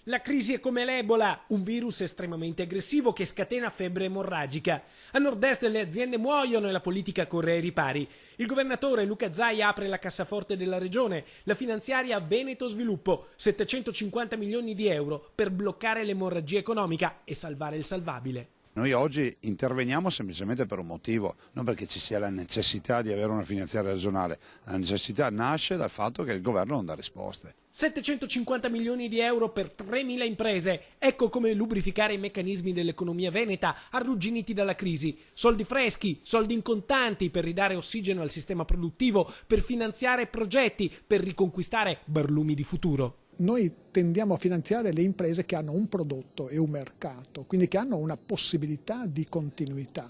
La crisi è come l'Ebola, un virus estremamente aggressivo che scatena febbre emorragica. A nord-est le aziende muoiono e la politica corre ai ripari. Il governatore Luca Zaia apre la cassaforte della regione, la finanziaria Veneto Sviluppo, 750 milioni di euro per bloccare l'emorragia economica e salvare il salvabile. Noi oggi interveniamo semplicemente per un motivo, non perché ci sia la necessità di avere una finanziaria regionale. La necessità nasce dal fatto che il governo non dà risposte. 750 milioni di euro per 3.000 imprese. Ecco come lubrificare i meccanismi dell'economia veneta arrugginiti dalla crisi. Soldi freschi, soldi in contanti per ridare ossigeno al sistema produttivo, per finanziare progetti, per riconquistare barlumi di futuro. Noi tendiamo a finanziare le imprese che hanno un prodotto e un mercato, quindi che hanno una possibilità di continuità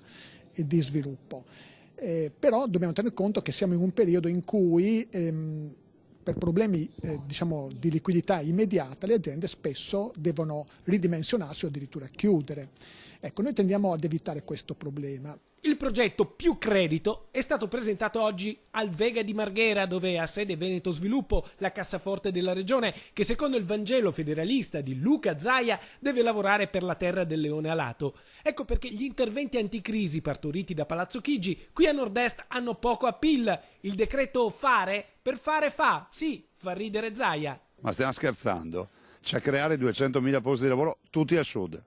e di sviluppo. Però dobbiamo tenere conto che siamo in un periodo in cui per problemi di liquidità immediata le aziende spesso devono ridimensionarsi o addirittura chiudere. Ecco, noi tendiamo ad evitare questo problema. Il progetto Più Credito è stato presentato oggi al Vega di Marghera, dove ha sede Veneto Sviluppo, la cassaforte della regione, che secondo il Vangelo federalista di Luca Zaia deve lavorare per la terra del leone alato. Ecco perché gli interventi anticrisi partoriti da Palazzo Chigi qui a nord-est hanno poco appeal. Il decreto fare per fare fa, sì, fa ridere Zaia. Ma stiamo scherzando? C'è creare 200.000 posti di lavoro tutti al sud.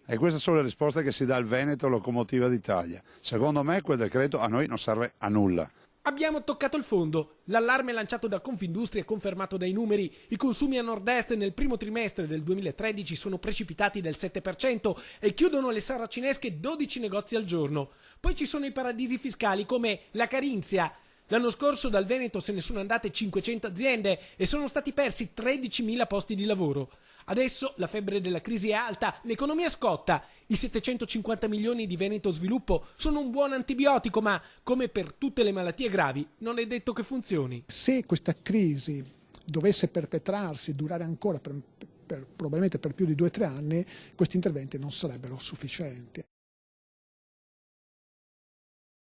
E queste sono le risposte che si dà al Veneto, locomotiva d'Italia. Secondo me quel decreto a noi non serve a nulla. Abbiamo toccato il fondo. L'allarme lanciato da Confindustria è confermato dai numeri. I consumi a nord-est nel primo trimestre del 2013 sono precipitati del 7% e chiudono le saracinesche 12 negozi al giorno. Poi ci sono i paradisi fiscali come la Carinzia. L'anno scorso dal Veneto se ne sono andate 500 aziende e sono stati persi 13.000 posti di lavoro. Adesso la febbre della crisi è alta, l'economia scotta. I 750 milioni di Veneto Sviluppo sono un buon antibiotico, ma come per tutte le malattie gravi non è detto che funzioni. Se questa crisi dovesse perpetrarsi, durare ancora probabilmente per più di 2 o 3 anni, questi interventi non sarebbero sufficienti.